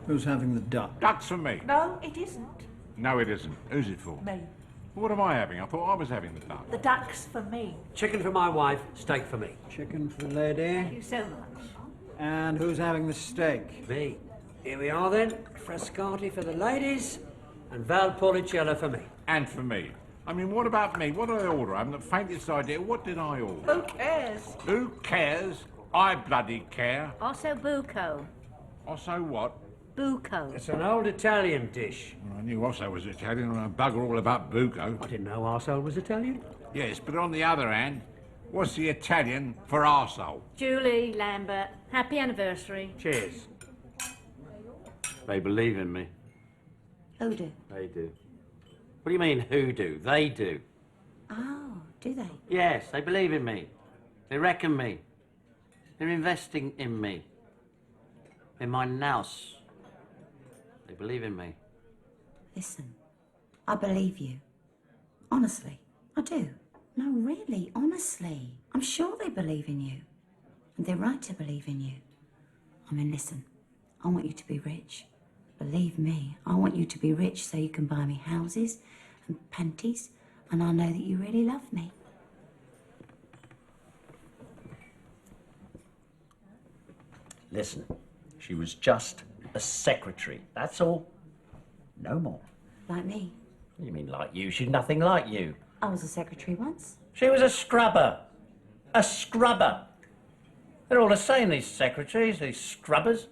Who's having the duck? Duck's for me. No, it isn't. No, it isn't. Who's it for? Me. What am I having? I thought I was having the duck. The duck's for me. Chicken for my wife, steak for me. Chicken for the lady. Thank you so much. And who's having the steak? Me. Here we are then. Frascati for the ladies and Valpolicella for me. And for me. I mean, what about me? What did I order? I haven't the faintest idea. What did I order? Who cares? Who cares? I bloody care. Also buco. Also what? Buco. It's an old Italian dish. Well, I knew Osso was Italian and I bugger all about buco. I didn't know arsehole was Italian. Yes, but on the other hand, what's the Italian for arsehole? Julie, Lambert, happy anniversary. Cheers. They believe in me. Who do? They do. What do you mean, who do? They do. Oh, do they? Yes, they believe in me. They reckon me. They're investing in me. In my nous. They believe in me. Listen, I believe you. Honestly, I do. No, really, honestly. I'm sure they believe in you. And they're right to believe in you. I mean, listen, I want you to be rich. Believe me, I want you to be rich so you can buy me houses and panties, and I know that you really love me. Listen, she was just a secretary, that's all. No more. Like me. You mean like you? She's nothing like you. I was a secretary once. She was a scrubber. A scrubber. They're all the same, these secretaries, these scrubbers.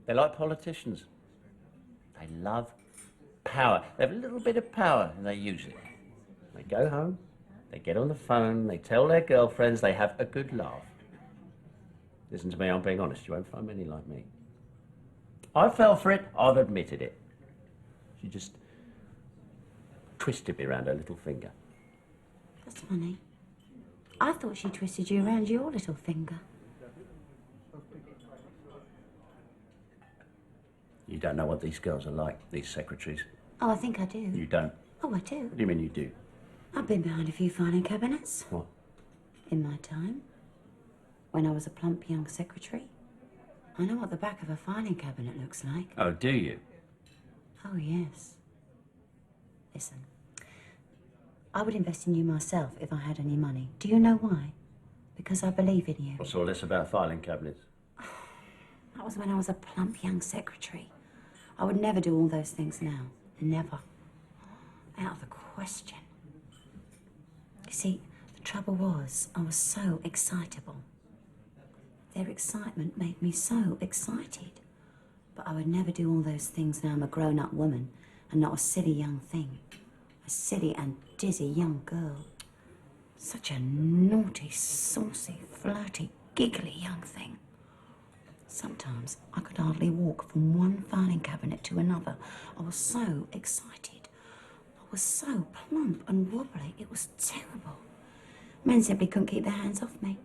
They're like politicians. They love power. They have a little bit of power and they use it. They go home, they get on the phone, they tell their girlfriends, they have a good laugh. Listen to me, I'm being honest, you won't find many like me. I fell for it, I've admitted it. She just twisted me around her little finger. That's funny. I thought she twisted you around your little finger. You don't know what these girls are like, these secretaries. Oh, I think I do. You don't. Oh, I do. What do you mean you do? I've been behind a few filing cabinets. What? In my time. When I was a plump young secretary. I know what the back of a filing cabinet looks like. Oh, do you? Oh, yes. Listen. I would invest in you myself if I had any money. Do you know why? Because I believe in you. What's all this about filing cabinets? That was when I was a plump young secretary. I would never do all those things now. Never. Out of the question. You see, the trouble was, I was so excitable. Their excitement made me so excited. But I would never do all those things now I'm a grown-up woman and not a silly young thing. A silly and dizzy young girl. Such a naughty, saucy, flirty, giggly young thing. Sometimes I could hardly walk from one filing cabinet to another. I was so excited. I was so plump and wobbly. It was terrible. Men simply couldn't keep their hands off me.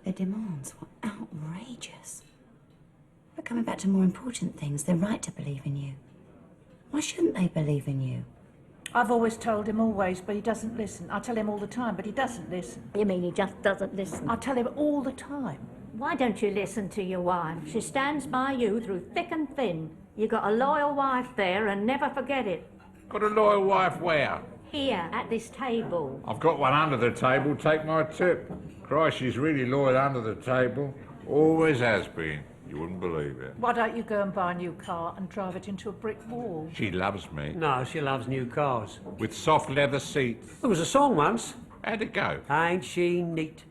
Their demands were outrageous. But coming back to more important things, they're right to believe in you. Why shouldn't they believe in you? I've always told him always, but he doesn't listen. I tell him all the time, but he doesn't listen. You mean he just doesn't listen? I tell him all the time. Why don't you listen to your wife? She stands by you through thick and thin. You got a loyal wife there and never forget it. Got a loyal wife where? Here, at this table. I've got one under the table, take my tip. Christ, she's really loyal under the table. Always has been. You wouldn't believe it. Why don't you go and buy a new car and drive it into a brick wall? She loves me. No, she loves new cars. With soft leather seats. There was a song once. How'd it go? Ain't she neat?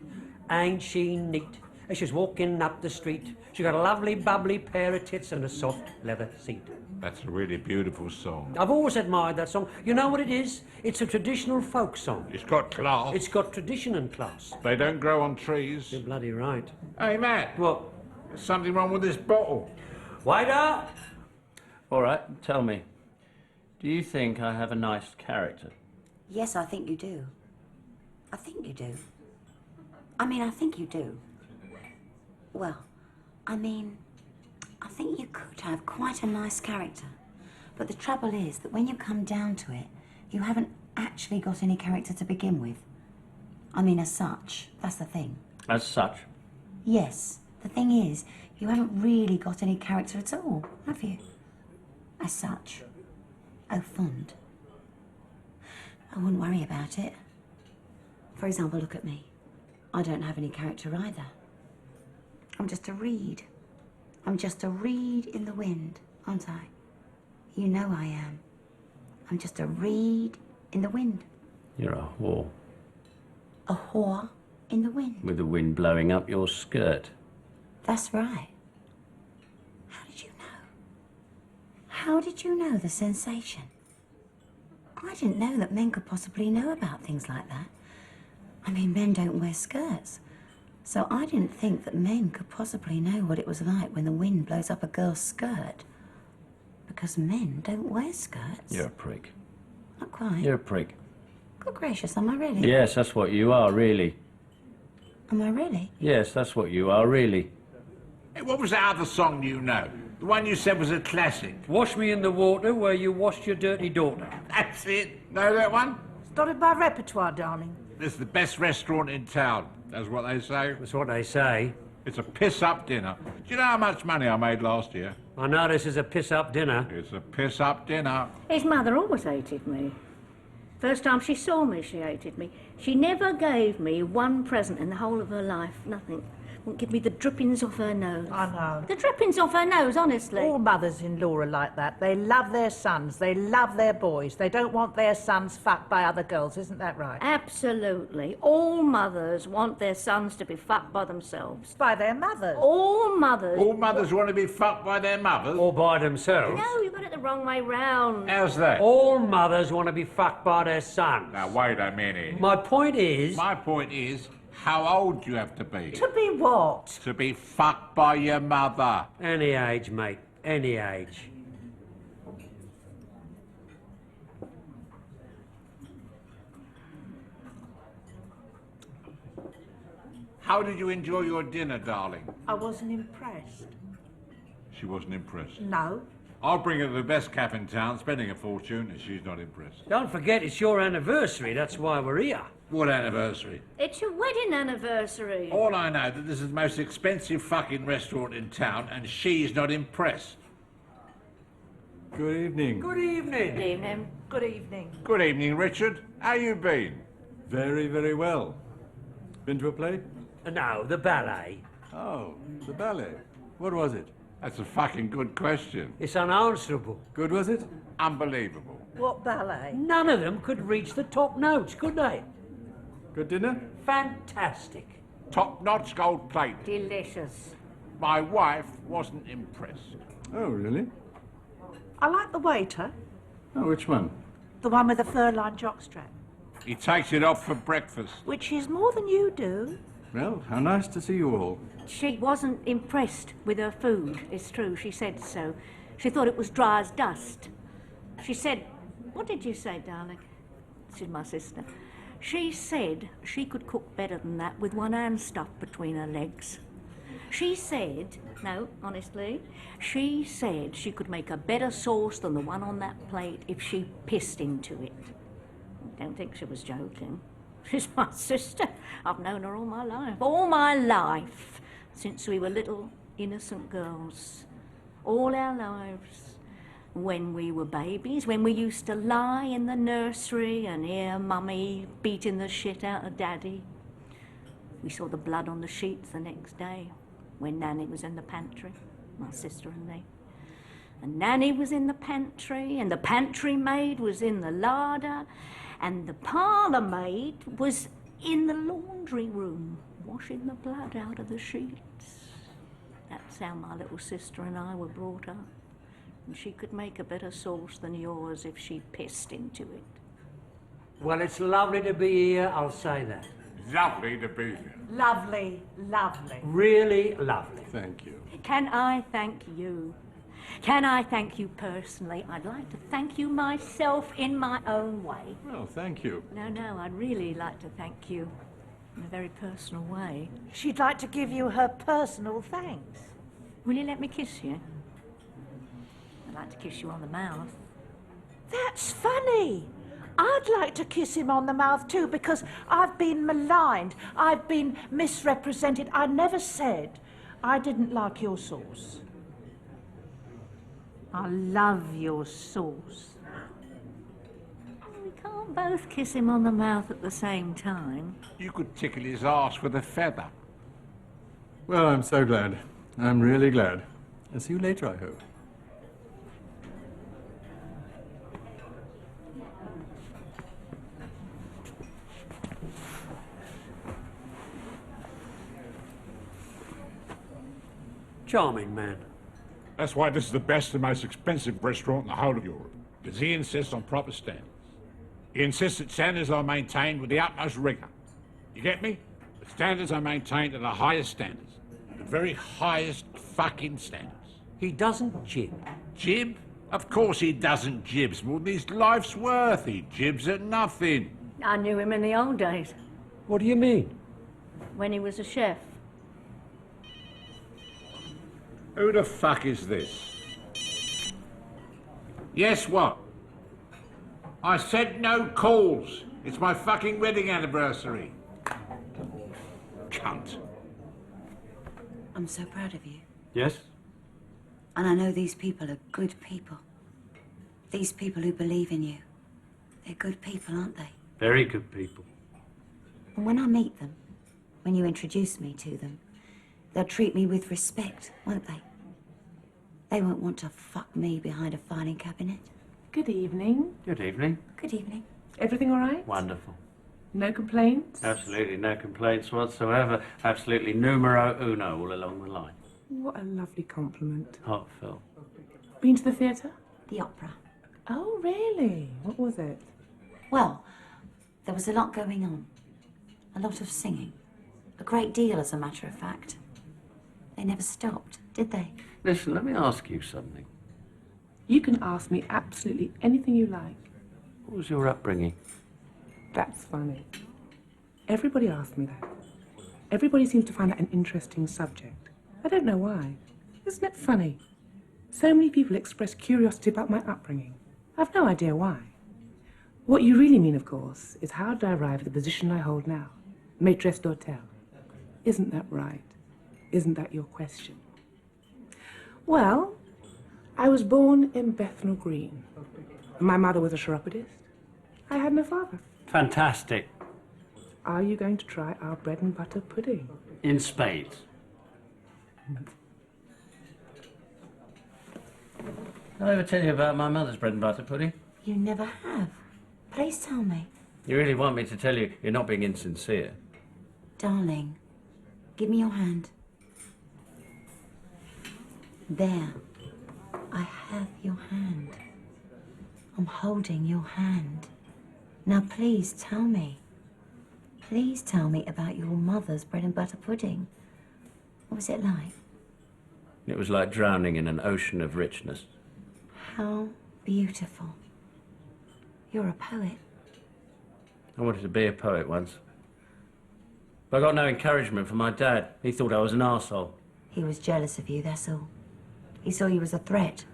Ain't she neat? As she's walking up the street, she got a lovely, bubbly pair of tits and a soft leather seat. That's a really beautiful song. I've always admired that song. You know what it is? It's a traditional folk song. It's got class. It's got tradition and class. They don't grow on trees. You're bloody right. Hey, Matt. What? There's something wrong with this bottle. Waiter! All right, tell me. Do you think I have a nice character? Yes, I think you do. I think you do. I mean, I think you do. Well, I mean, I think you could have quite a nice character. But the trouble is that when you come down to it, you haven't actually got any character to begin with. I mean, as such, that's the thing. As such? Yes. The thing is, You haven't really got any character at all, have you? As such. Au fond. I wouldn't worry about it. For example, look at me. I don't have any character either. I'm just a reed. I'm just a reed in the wind, aren't I? You know I am. I'm just a reed in the wind. You're a whore. A whore in the wind. With the wind blowing up your skirt. That's right. How did you know? How did you know the sensation? I didn't know that men could possibly know about things like that. I mean, men don't wear skirts. So I didn't think that men could possibly know what it was like when the wind blows up a girl's skirt. Because men don't wear skirts. You're a prick. Not quite. You're a prick. Good gracious, am I really? Yes, that's what you are, really. Am I really? Yes, that's what you are, really. Hey, what was that other song you know? The one you said was a classic. Wash me in the water where you washed your dirty daughter. That's it. Know that one? It's not in my repertoire, darling. It's the best restaurant in town. That's what they say. That's what they say. It's a piss-up dinner. Do you know how much money I made last year? I know this is a piss-up dinner. It's a piss-up dinner. His mother always hated me. First time she saw me, she hated me. She never gave me one present in the whole of her life. Nothing. Wouldn't give me the drippings off her nose. I know. The drippings off her nose, honestly. All mothers-in-law are like that. They love their sons. They love their boys. They don't want their sons fucked by other girls. Isn't that right? Absolutely. All mothers want their sons to be fucked by themselves. By their mothers. All mothers... All mothers want to be fucked by their mothers? Or by themselves. No, you got it the wrong way round. How's that? All mothers want to be fucked by their sons. Now, wait a minute. My point is... My point is, how old do you have to be? To be what? To be fucked by your mother. Any age, mate. Any age. How did you enjoy your dinner, darling? I wasn't impressed. She wasn't impressed. No. I'll bring her to the best cap in town, spending a fortune, and she's not impressed. Don't forget it's your anniversary. That's why we're here. What anniversary? It's your wedding anniversary. All I know that this is the most expensive fucking restaurant in town, and she's not impressed. Good evening. Good evening. Good evening. Good evening. Good evening, Richard. How you been? Very, very well. Been to a play? No, the ballet. Oh, the ballet. What was it? That's a fucking good question. It's unanswerable. Good, was it? Unbelievable. What ballet? None of them could reach the top notes, could they? Good dinner? Fantastic. Top-notch gold plate. Delicious. My wife wasn't impressed. Oh, really? I like the waiter. Oh, which one? The one with the fur-lined jockstrap. He takes it off for breakfast. Which is more than you do. Well, how nice to see you all. She wasn't impressed with her food, it's true, she said so. She thought it was dry as dust. She said, what did you say, darling? This is my sister. She said she could cook better than that with one hand stuffed between her legs. She said, no, honestly, she said she could make a better sauce than the one on that plate if she pissed into it. I don't think she was joking. She's my sister. I've known her all my life. All my life. Since we were little, innocent girls. All our lives. When we were babies, when we used to lie in the nursery and hear Mummy beating the shit out of Daddy. We saw the blood on the sheets the next day when Nanny was in the pantry, my sister and me. And Nanny was in the pantry, and the pantry maid was in the larder, and the parlour maid was in the laundry room, washing the blood out of the sheets. That's how my little sister and I were brought up. And she could make a better sauce than yours if she pissed into it. Well, it's lovely to be here, I'll say that. Lovely to be here. Lovely, lovely. Really lovely. Thank you. Can I thank you? Can I thank you personally? I'd like to thank you myself in my own way. Well, thank you. No, I'd really like to thank you in a very personal way. She'd like to give you her personal thanks. Will you let me kiss you? I'd like to kiss you on the mouth. That's funny. I'd like to kiss him on the mouth too, because I've been maligned. I've been misrepresented. I never said I didn't like your sauce. I love your sauce. We can't both kiss him on the mouth at the same time. You could tickle his arse with a feather. Well, I'm so glad. I'm really glad. I'll see you later, I hope. Charming man. That's why this is the best and most expensive restaurant in the whole of Europe. Because he insists on proper standards. He insists that standards are maintained with the utmost rigour. You get me? The standards are maintained at the highest standards. The very highest fucking standards. He doesn't jib. Jib? Of course he doesn't jibs more than his life's worth. He jibs at nothing. I knew him in the old days, What do you mean? when he was a chef. Who the fuck is this? Yes, what? I said no calls. It's my fucking wedding anniversary. Cunt. I'm so proud of you. Yes? And I know these people are good people. These people who believe in you. They're good people, aren't they? Very good people. And when I meet them, when you introduce me to them, they'll treat me with respect, won't they? They won't want to fuck me behind a filing cabinet. Good evening. Good evening. Good evening. Everything all right? Wonderful. No complaints? Absolutely no complaints whatsoever. Absolutely numero uno all along the line. What a lovely compliment. Heartfelt. Been to the theatre? The opera. Oh, really? What was it? Well, there was a lot going on. A lot of singing. A great deal, as a matter of fact. They never stopped, did they? Listen, let me ask you something. You can ask me absolutely anything you like. What was your upbringing? That's funny. Everybody asks me that. Everybody seems to find that an interesting subject. I don't know why. Isn't it funny? So many people express curiosity about my upbringing. I've no idea why. What you really mean, of course, is how did I arrive at the position I hold now? Maîtresse d'hôtel. Isn't that right? Isn't that your question? Well, I was born in Bethnal Green. My mother was a chiropodist. I had no father. Fantastic. Are you going to try our bread and butter pudding? In spades. Did I ever tell you about my mother's bread and butter pudding? You never have. Please tell me. You really want me to tell you you're not being insincere? Darling, give me your hand. There. I have your hand. I'm holding your hand. Now please tell me. Please tell me about your mother's bread and butter pudding. What was it like? It was like drowning in an ocean of richness. How beautiful. You're a poet. I wanted to be a poet once. But I got no encouragement from my dad. He thought I was an arsehole. He was jealous of you, that's all. He saw you as a threat.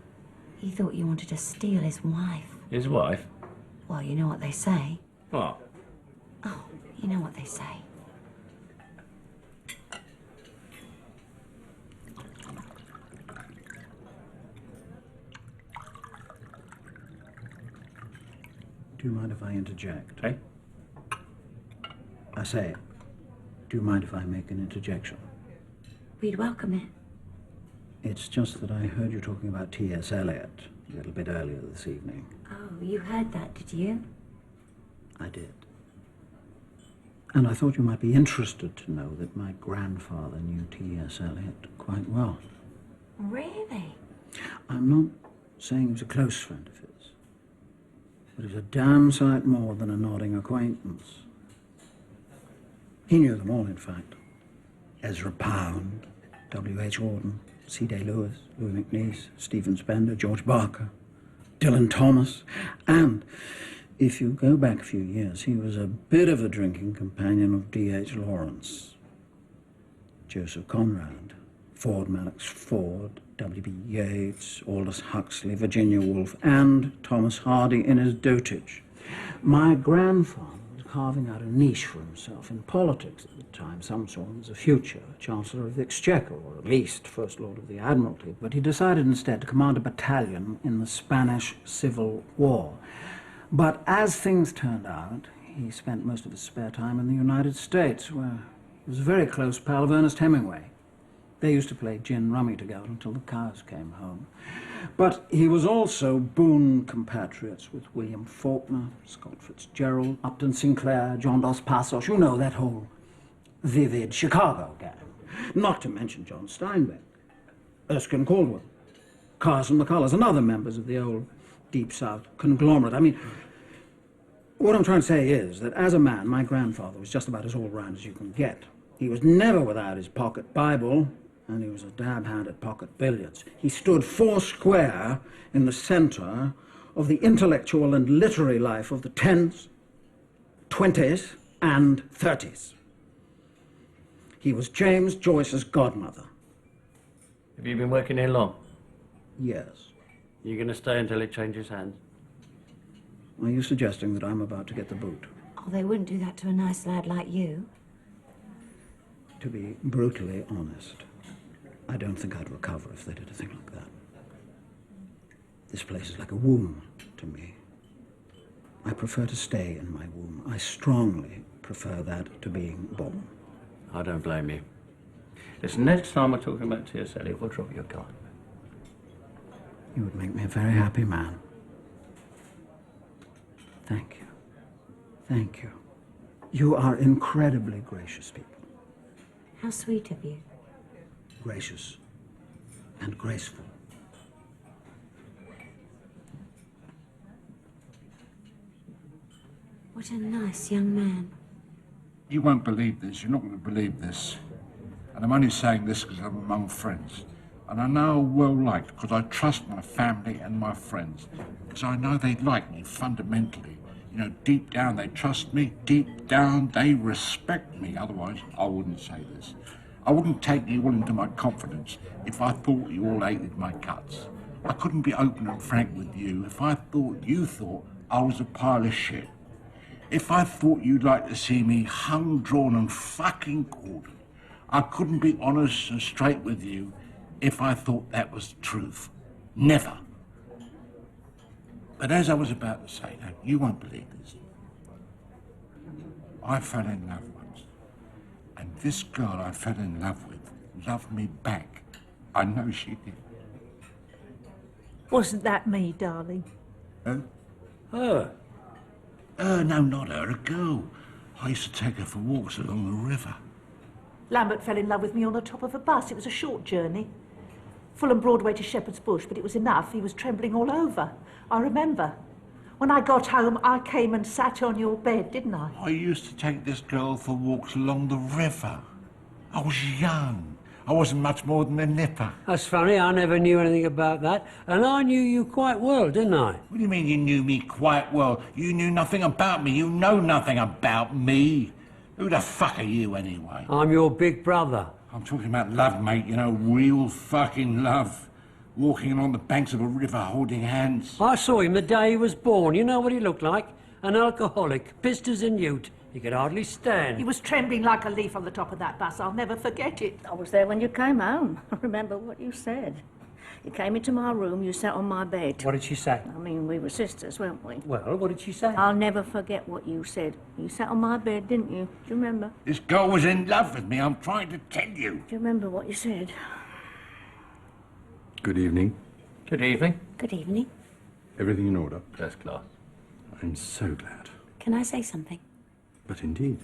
He thought you wanted to steal his wife. His wife? Well, you know what they say. What? Oh, you know what they say. Do you mind if I interject? Eh? I say, do you mind if I make an interjection? We'd welcome it. It's just that I heard you talking about T.S. Eliot a little bit earlier this evening. Oh, you heard that, did you? I did. And I thought you might be interested to know that my grandfather knew T.S. Eliot quite well. Really? I'm not saying he was a close friend of his, but he's a damn sight more than a nodding acquaintance. He knew them all, in fact. Ezra Pound, W.H. Auden, C.D. Lewis, Louis MacNeice, Stephen Spender, George Barker, Dylan Thomas, and if you go back a few years, he was a bit of a drinking companion of D.H. Lawrence, Joseph Conrad, Ford Madox Ford, W.B. Yeats, Aldous Huxley, Virginia Woolf, and Thomas Hardy in his dotage. My grandfather was carving out a niche for himself in politics at the time. Some saw him as a future Chancellor of the Exchequer, or at least First Lord of the Admiralty, but he decided instead to command a battalion in the Spanish Civil War. But as things turned out, he spent most of his spare time in the United States, where he was a very close pal of Ernest Hemingway. They used to play gin rummy together until the cows came home. But he was also boon compatriots with William Faulkner, Scott Fitzgerald, Upton Sinclair, John Dos Passos, you know, that whole vivid Chicago gang. Not to mention John Steinbeck, Erskine Caldwell, Carson McCullers, and other members of the old Deep South conglomerate. I mean, what I'm trying to say is that as a man, my grandfather was just about as all-round as you can get. He was never without his pocket Bible, and he was a dab hand at pocket billiards. He stood foursquare in the center of the intellectual and literary life of the 10s, 20s, and 30s. He was James Joyce's godmother. Have you been working here long? Yes. You going to stay until it changes hands? Are you suggesting that I'm about to get the boot? Oh, they wouldn't do that to a nice lad like you. To be brutally honest, I don't think I'd recover if they did a thing like that. This place is like a womb to me. I prefer to stay in my womb. I strongly prefer that to being born. I don't blame you. Listen, next time we're talking about T.S. Eliot, we'll drop your card. You would make me a very happy man. Thank you. Thank you. You are incredibly gracious people. How sweet of you. Gracious and graceful. What a nice young man. You won't believe this. You're not going to believe this. And I'm only saying this because I'm among friends. And I know I'm well liked because I trust my family and my friends. Because I know they like me fundamentally. You know, deep down they trust me. Deep down they respect me. Otherwise, I wouldn't say this. I wouldn't take you all into my confidence if I thought you all hated my guts. I couldn't be open and frank with you if I thought you thought I was a pile of shit. If I thought you'd like to see me hung, drawn and fucking quartered. I couldn't be honest and straight with you if I thought that was the truth. Never. But as I was about to say, now, you won't believe this. I fell in love once. And this girl I fell in love with loved me back. I know she did. Wasn't that me, darling? Huh? Her? No, not her, a girl. I used to take her for walks along the river. Lambert fell in love with me on the top of a bus. It was a short journey. Fulham Broadway to Shepherd's Bush, but it was enough. He was trembling all over. I remember. When I got home, I came and sat on your bed, didn't I? I used to take this girl for walks along the river. I was young. I wasn't much more than a nipper. That's funny, I never knew anything about that. And I knew you quite well, didn't I? What do you mean you knew me quite well? You knew nothing about me. You know nothing about me. Who the fuck are you, anyway? I'm your big brother. I'm talking about love, mate. You know, real fucking love. Walking along the banks of a river, holding hands. I saw him the day he was born. You know what he looked like? An alcoholic, pissed as a newt. He could hardly stand. He was trembling like a leaf on the top of that bus. I'll never forget it. I was there when you came home. I remember what you said. You came into my room, you sat on my bed. What did she say? I mean, we were sisters, weren't we? Well, what did she say? I'll never forget what you said. You sat on my bed, didn't you? Do you remember? This girl was in love with me. I'm trying to tell you. Do you remember what you said? Good evening. Good evening. Good evening. Everything in order? First class. I'm so glad. Can I say something? But indeed.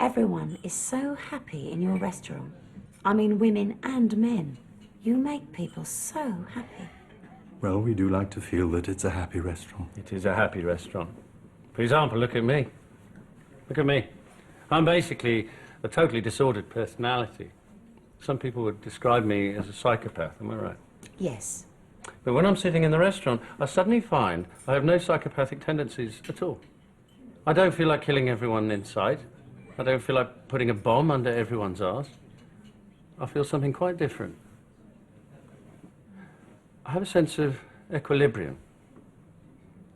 Everyone is so happy in your restaurant. I mean, women and men. You make people so happy. Well, we do like to feel that it's a happy restaurant. It is a happy restaurant. For example, look at me. Look at me. I'm basically a totally disordered personality. Some people would describe me as a psychopath, am I right? Yes. But when I'm sitting in the restaurant, I suddenly find I have no psychopathic tendencies at all. I don't feel like killing everyone in sight. I don't feel like putting a bomb under everyone's arse. I feel something quite different. I have a sense of equilibrium,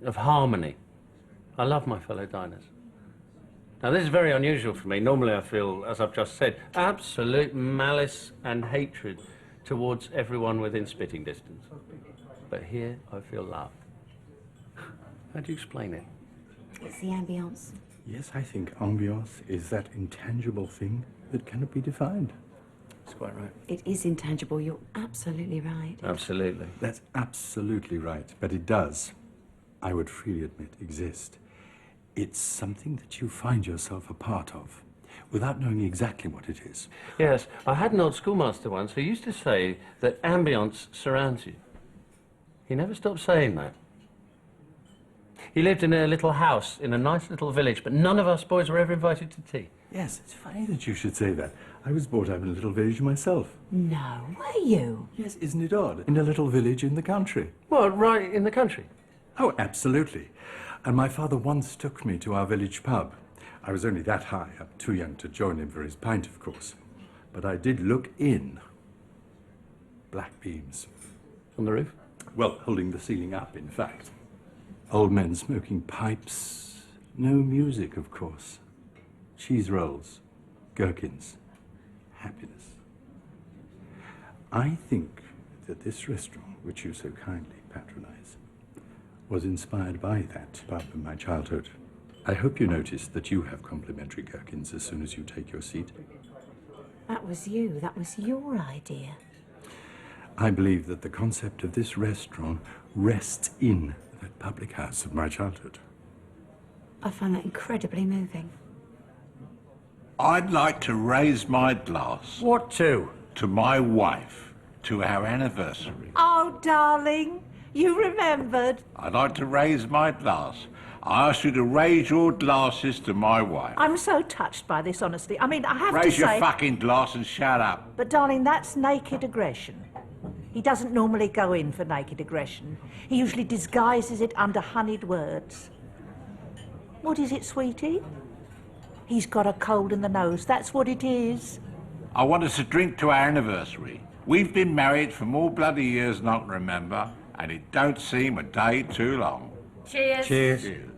of harmony. I love my fellow diners. Now, this is very unusual for me. Normally I feel, as I've just said, absolute malice and hatred towards everyone within spitting distance. But here I feel love. How do you explain it? It's the ambience. Yes, I think ambience is that intangible thing that cannot be defined. That's quite right. It is intangible. You're absolutely right. Absolutely. That's absolutely right, but it does, I would freely admit, exist. It's something that you find yourself a part of, without knowing exactly what it is. Yes, I had an old schoolmaster once who used to say that ambience surrounds you. He never stopped saying that. He lived in a little house in a nice little village, but none of us boys were ever invited to tea. Yes, it's funny that you should say that. I was brought up in a little village myself. No, were you? Yes, isn't it odd? In a little village in the country. Well, right in the country. Oh, absolutely. And my father once took me to our village pub. I was only that high, I'm too young to join him for his pint, of course. But I did look in. Black beams. On the roof? Well, holding the ceiling up, in fact. Old men smoking pipes. No music, of course. Cheese rolls. Gherkins. Happiness. I think that this restaurant, which you so kindly patronize, was inspired by that pub in my childhood. I hope you noticed that you have complimentary gherkins as soon as you take your seat. That was you. That was your idea. I believe that the concept of this restaurant rests in that public house of my childhood. I find that incredibly moving. I'd like to raise my glass What to? to my wife, to our anniversary. Oh, darling, you remembered. I'd like to raise my glass. I ask you to raise your glasses to my wife. I'm so touched by this, honestly. I mean, I have to Raise your say... fucking glass and shut up. But, darling, that's naked aggression. He doesn't normally go in for naked aggression. He usually disguises it under honeyed words. What is it, sweetie? He's got a cold in the nose, that's what it is. I want us to drink to our anniversary. We've been married for more bloody years than I can remember, and it don't seem a day too long. Cheers. Cheers. Cheers.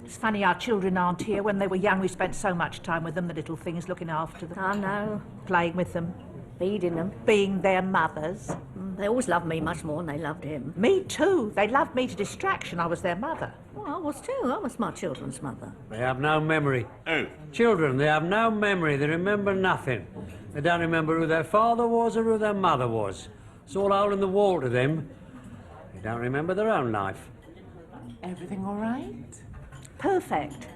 It's funny our children aren't here. When they were young, we spent so much time with them, the little things, looking after them. I know. Playing with them, Feeding them. being their mothers. They always loved me much more than they loved him. Me too. They loved me to distraction. I was their mother. Well, I was too. I was my children's mother. They have no memory. Oh, Children, they have no memory. They remember nothing. They don't remember who their father was or who their mother was. It's all hole in the wall to them. They don't remember their own life. Everything all right? Perfect.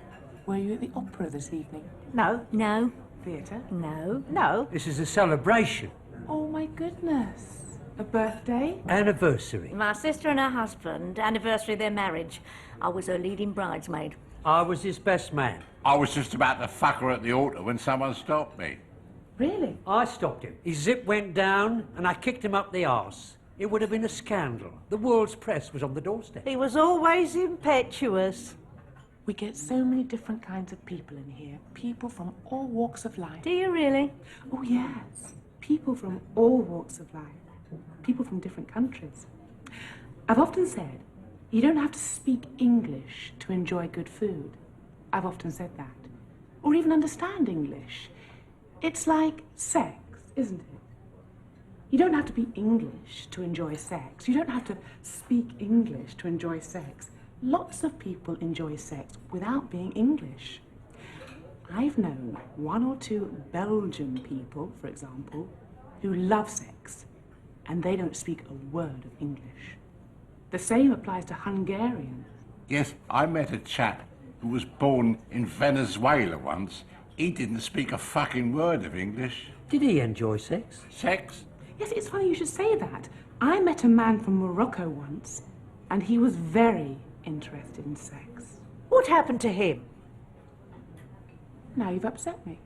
Were you at the opera this evening? No, No. Theatre? No. no. This is a celebration. Oh my goodness. A birthday? Anniversary. My sister and her husband, anniversary of their marriage. I was her leading bridesmaid. I was his best man. I was just about to fuck her at the altar when someone stopped me. Really? I stopped him. His zip went down and I kicked him up the arse. It would have been a scandal. The world's press was on the doorstep. He was always impetuous. We get so many different kinds of people in here. People from all walks of life. Do you really? Oh, yes. People from all walks of life. People from different countries. I've often said, you don't have to speak English to enjoy good food. I've often said that. Or even understand English. It's like sex, isn't it? You don't have to be English to enjoy sex. You don't have to speak English to enjoy sex. Lots of people enjoy sex without being English. I've known one or two Belgian people, for example, who love sex, and they don't speak a word of English. The same applies to Hungarians. Yes, I met a chap who was born in Venezuela once. He didn't speak a fucking word of English. Did he enjoy sex? Sex? Yes, it's funny you should say that. I met a man from Morocco once, and he was very interested in sex. What happened to him? Now you've upset me.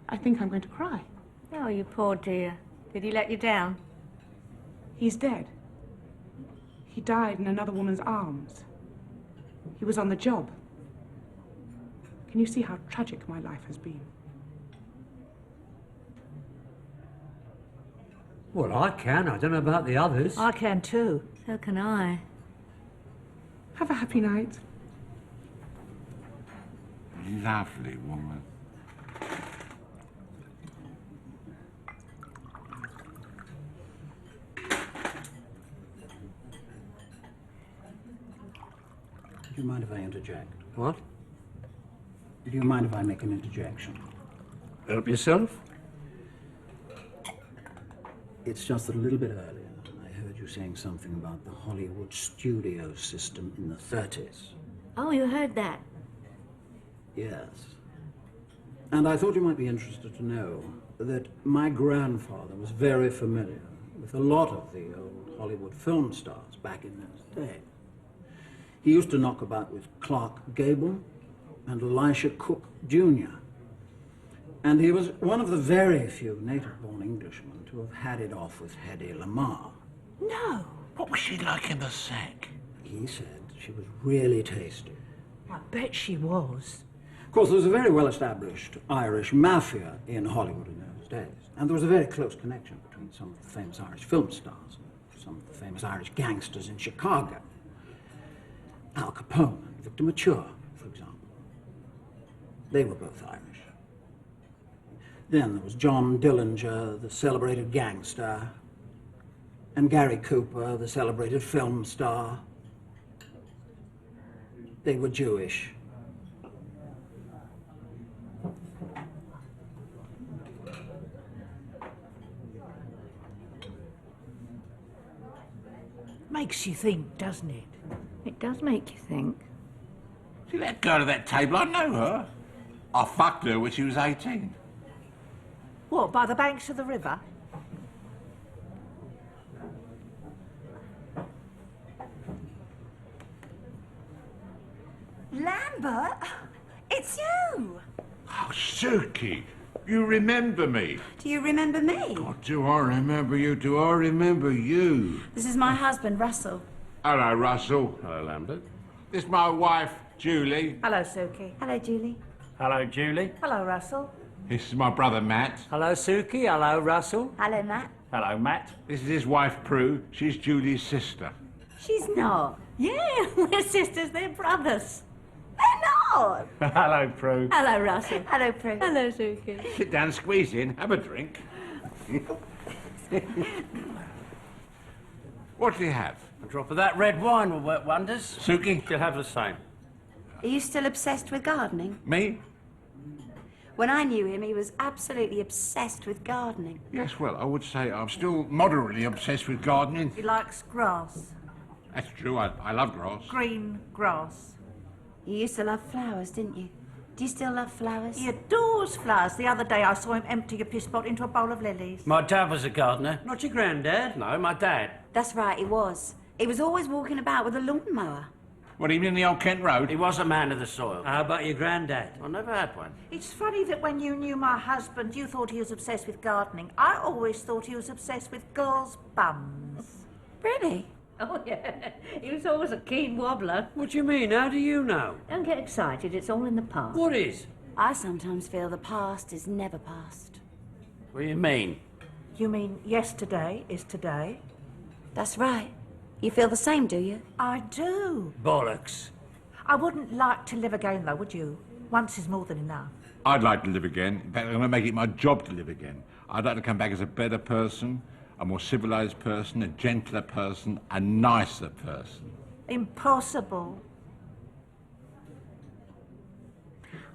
I think I'm going to cry. Oh, you poor dear. Did he let you down? He's dead. He died in another woman's arms. He was on the job. Can you see how tragic my life has been? Well, I can. I don't know about the others. I can too. So can I. Have a happy night. lovely woman. Do you mind if I interject? What? Do you mind if I make an interjection? Help yourself? It's just that a little bit earlier, I heard you saying something about the Hollywood studio system in the 30s. Oh, you heard that? Yes. And I thought you might be interested to know that my grandfather was very familiar with a lot of the old Hollywood film stars back in those days. He used to knock about with Clark Gable and Elisha Cook Jr. And he was one of the very few native-born Englishmen to have had it off with Hedy Lamarr. No. What was she like in the sack? He said she was really tasty. I bet she was. Of course, there was a very well-established Irish mafia in Hollywood in those days, and there was a very close connection between some of the famous Irish film stars and some of the famous Irish gangsters in Chicago. Al Capone and Victor Mature, for example. They were both Irish. Then there was John Dillinger, the celebrated gangster, and Gary Cooper, the celebrated film star. They were Jewish. Makes you think, doesn't it? It does make you think. See that girl at that table? I know her. I fucked her when she was 18. What, by the banks of the river? Lambert, it's you. Oh, Suki, you remember me. Do you remember me? God, do I remember you? Do I remember you? This is my husband, Russell. Hello, Russell. Hello, Lambert. This is my wife, Julie. Hello, Suki. Hello, Julie. Hello, Julie. Hello, Russell. This is my brother, Matt. Hello, Suki. Hello, Russell. Hello, Matt. Hello, Matt. This is his wife, Prue. She's Julie's sister. She's not. Yeah, we're sisters, they're brothers. They're not. Hello, Prue. Hello, Russell. Hello, Prue. Hello, Suki. Sit down, squeeze in, have a drink. What do you have? A drop of that red wine will work wonders. Suki? You'll have the same. Are you still obsessed with gardening? Me? When I knew him, he was absolutely obsessed with gardening. Yes, well, I would say I'm still moderately obsessed with gardening. He likes grass. That's true, I love grass. Green grass. You used to love flowers, didn't you? Do you still love flowers? He adores flowers. The other day I saw him empty a piss pot into a bowl of lilies. My dad was a gardener. Not your granddad? No, my dad. That's right, he was. He was always walking about with a lawnmower. What, even in the old Kent Road? He was a man of the soil. How about your granddad? I never had one. It's funny that when you knew my husband, you thought he was obsessed with gardening. I always thought he was obsessed with girls' bums. Really? Oh, yeah. He was always a keen wobbler. What do you mean? How do you know? Don't get excited, it's all in the past. What is? I sometimes feel the past is never past. What do you mean? You mean yesterday is today? That's right. You feel the same, do you? I do. Bollocks. I wouldn't like to live again, though, would you? Once is more than enough. I'd like to live again. In fact, I'm going to make it my job to live again. I'd like to come back as a better person, a more civilized person, a gentler person, a nicer person. Impossible.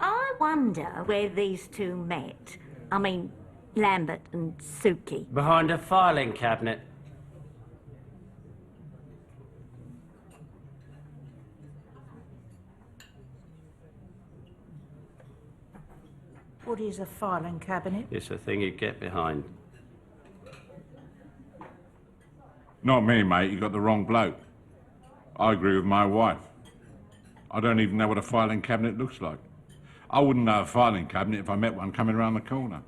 I wonder where these two met. I mean, Lambert and Suki. Behind a filing cabinet. What is a filing cabinet? It's the thing you get behind. Not me, mate. You got the wrong bloke. I agree with my wife. I don't even know what a filing cabinet looks like. I wouldn't know a filing cabinet if I met one coming around the corner.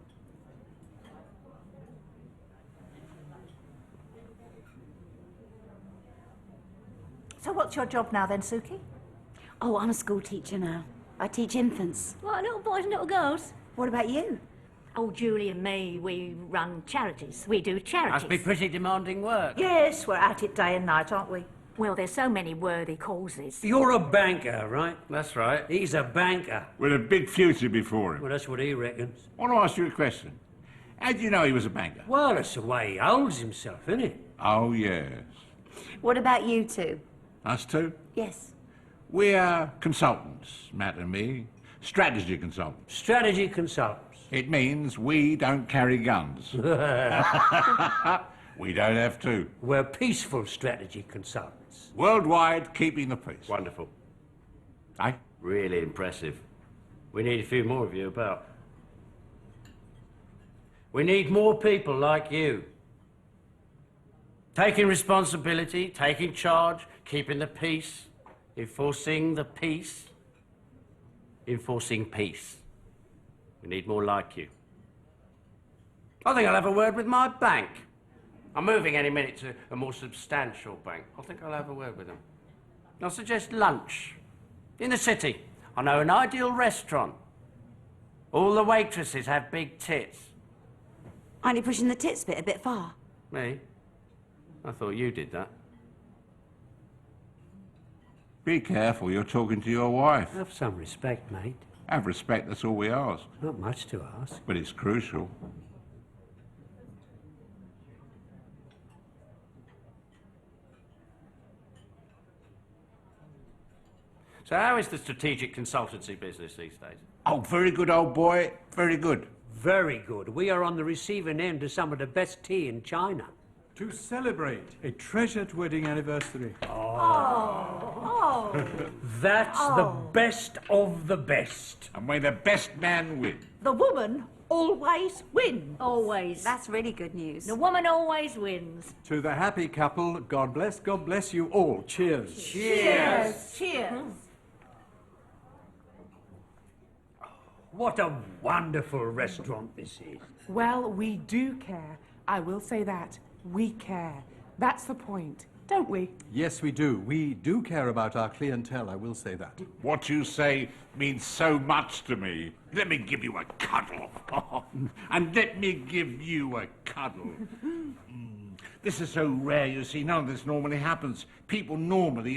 So what's your job now then, Suki? Oh, I'm a school teacher now. I teach infants. What, little boys and little girls? What about you? Oh, Julie and me, we run charities. We do charities. Must be pretty demanding work. Yes, we're at it day and night, aren't we? Well, there's so many worthy causes. You're a banker, right? That's right. He's a banker. With a big future before him. Well, that's what he reckons. I want to ask you a question. How do you know he was a banker? Well, that's the way he holds himself, isn't it? Oh, yes. What about you two? Us two? Yes. We're consultants, Matt and me. Strategy consultants. Strategy consultants. It means we don't carry guns. We don't have to. We're peaceful strategy consultants. Worldwide, keeping the peace. Wonderful. Eh? Really impressive. We need a few more of you about. We need more people like you. Taking responsibility, taking charge, keeping the peace, enforcing the peace, enforcing peace. We need more like you. I think I'll have a word with my bank. I'm moving any minute to a more substantial bank. I think I'll have a word with them. I'll suggest lunch in the city. I know an ideal restaurant. All the waitresses have big tits. Aren't you pushing the tits bit a bit far? Me? I thought you did that. Be careful, you're talking to your wife. Have some respect, mate. Have respect, that's all we ask. Not much to ask. But it's crucial. So how is the strategic consultancy business these days? Oh, very good, old boy. Very good. Very good. We are on the receiving end of some of the best tea in China. To celebrate a treasured wedding anniversary. That's the best of the best. And may the best man win. The woman always wins. Always. That's really good news. The woman always wins. To the happy couple, God bless you all. Cheers. Cheers. Cheers. What a wonderful restaurant this is. Well, we do care. I will say that. We care. That's the point, don't we? Yes, we do. We do care about our clientele, I will say that. What you say means so much to me. Let me give you a cuddle. And let me give you a cuddle. This is so rare, you see. None of this normally happens. People normally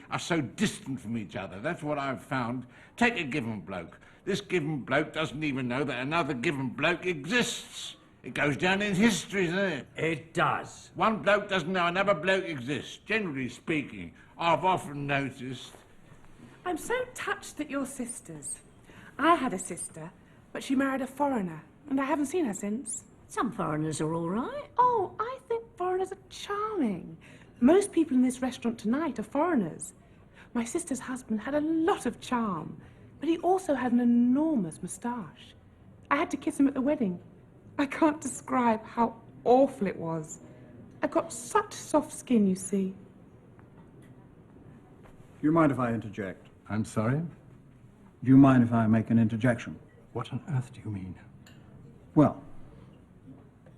are so distant from each other. That's what I've found. Take a given bloke. This given bloke doesn't even know that another given bloke exists. It goes down in history, doesn't it? It does. One bloke doesn't know another bloke exists. Generally speaking, I've often noticed. I'm so touched that you're sisters. I had a sister, but she married a foreigner, and I haven't seen her since. Some foreigners are all right. Oh, I think foreigners are charming. Most people in this restaurant tonight are foreigners. My sister's husband had a lot of charm, but he also had an enormous moustache. I had to kiss him at the wedding. I can't describe how awful it was. I've got such soft skin, you see. Do you mind if I interject? I'm sorry? Do you mind if I make an interjection? What on earth do you mean? Well,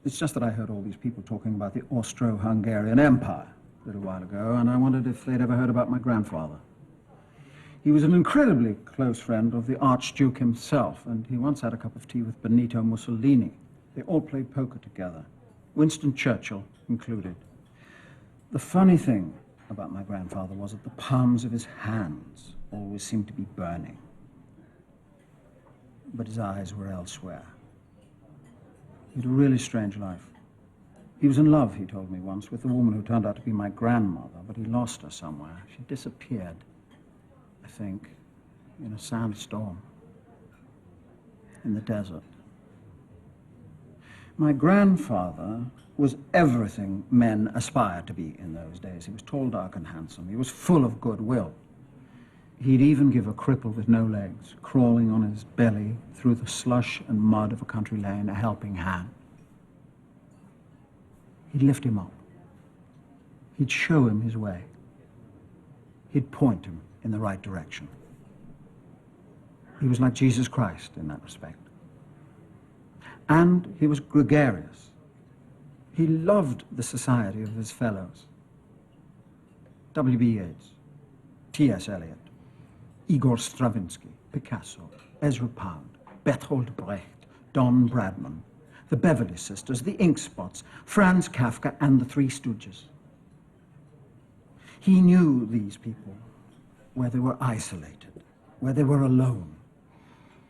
it's just that I heard all these people talking about the Austro-Hungarian Empire a little while ago, and I wondered if they'd ever heard about my grandfather. He was an incredibly close friend of the Archduke himself, and he once had a cup of tea with Benito Mussolini. They all played poker together, Winston Churchill included. The funny thing about my grandfather was that the palms of his hands always seemed to be burning. But his eyes were elsewhere. He had a really strange life. He was in love, he told me once, with the woman who turned out to be my grandmother, but he lost her somewhere. She disappeared, I think, in a sandstorm in the desert. My grandfather was everything men aspired to be in those days. He was tall, dark, and handsome. He was full of goodwill. He'd even give a cripple with no legs, crawling on his belly through the slush and mud of a country lane, a helping hand. He'd lift him up. He'd show him his way. He'd point him in the right direction. He was like Jesus Christ in that respect. And he was gregarious. He loved the society of his fellows. W.B. Yeats, T.S. Eliot, Igor Stravinsky, Picasso, Ezra Pound, Bertolt Brecht, Don Bradman, the Beverly Sisters, the Ink Spots, Franz Kafka, and the Three Stooges. He knew these people, where they were isolated, where they were alone,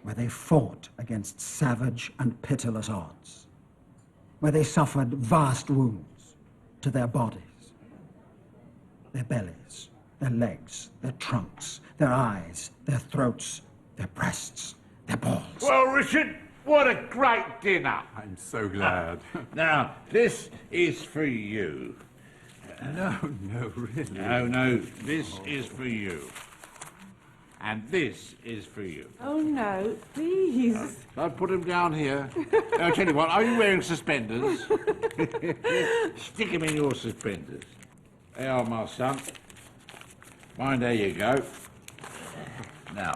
where they fought against savage and pitiless odds, where they suffered vast wounds to their bodies, their bellies, their legs, their trunks, their eyes, their throats, their breasts, their balls. Well, Richard, what a great dinner. I'm so glad. Now, this is for you. No, really. No, this is for you. And this is for you. Oh, no, please. I'll put them down here. I'll tell you what, are you wearing suspenders? Stick them in your suspenders. There you are, my son. Fine, there you go. Now,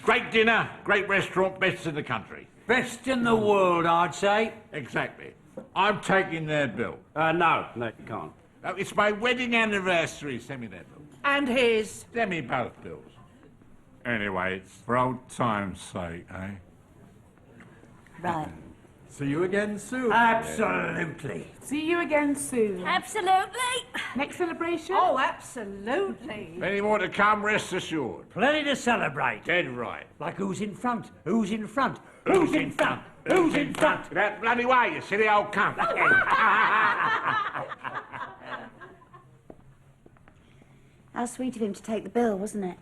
great dinner, great restaurant, best in the country. Best in the world, I'd say. Exactly. I'm taking their bill. No, you can't. It's my wedding anniversary. Send me their bill. And his. Send me both bills. Anyway, it's for old time's sake, eh? Right. See you again soon. Absolutely. See you again soon. Absolutely. Next celebration? Oh, absolutely. Any more to come, rest assured. Plenty to celebrate. Dead right. Like who's in front? Who's in front? Who's in front? Who's in front? That bloody way, you silly old cunt. How sweet of him to take the bill, wasn't it?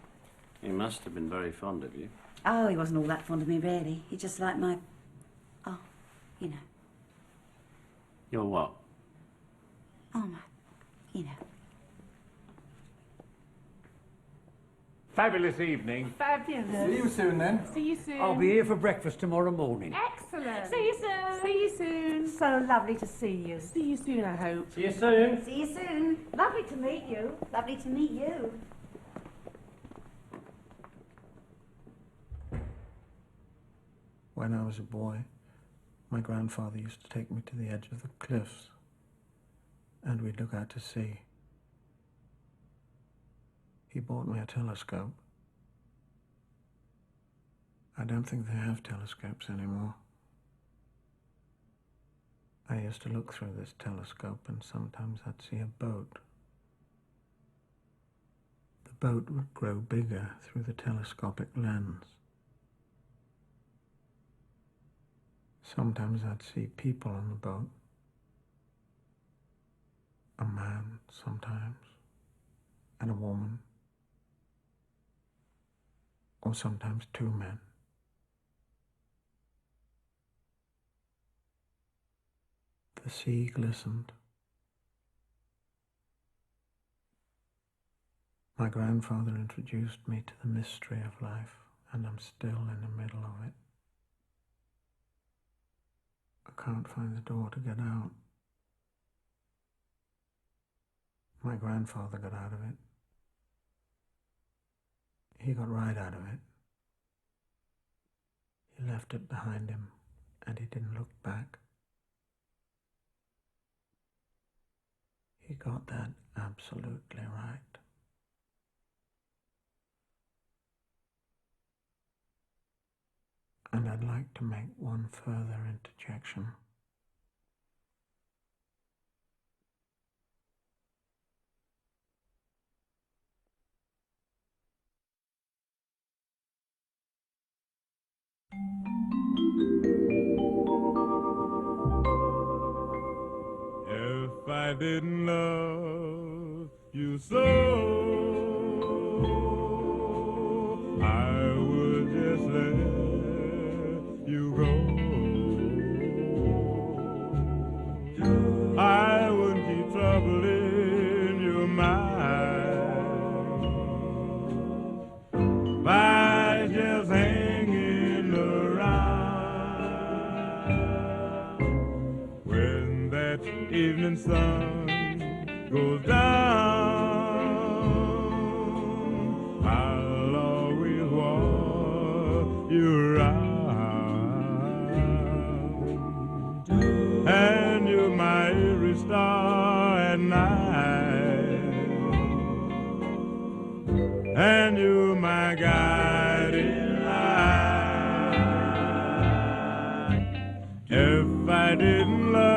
He must have been very fond of you. Oh, he wasn't all that fond of me, really. He just liked my... Oh, you know. You're what? Oh, my... You know. Fabulous evening. Fabulous. See you soon then. See you soon. I'll be here for breakfast tomorrow morning. Excellent. See you soon. See you soon. So lovely to see you. See you soon, I hope. See you soon. See you soon. Lovely to meet you. Lovely to meet you. When I was a boy, my grandfather used to take me to the edge of the cliffs, and we'd look out to sea. He bought me a telescope. I don't think they have telescopes anymore. I used to look through this telescope, and sometimes I'd see a boat. The boat would grow bigger through the telescopic lens. Sometimes I'd see people on the boat. A man, sometimes, and a woman. Or sometimes two men. The sea glistened. My grandfather introduced me to the mystery of life, and I'm still in the middle of it. I can't find the door to get out. My grandfather got out of it. He got right out of it. He left it behind him, and he didn't look back. He got that absolutely right. And I'd like to make one further interjection. If I didn't love you so, I would just let you go. I wouldn't keep troubling your mind by just hanging around. When that evening sun goes down, I'll always walk you around, and you're my every star at night, and you're my guiding light. If I didn't love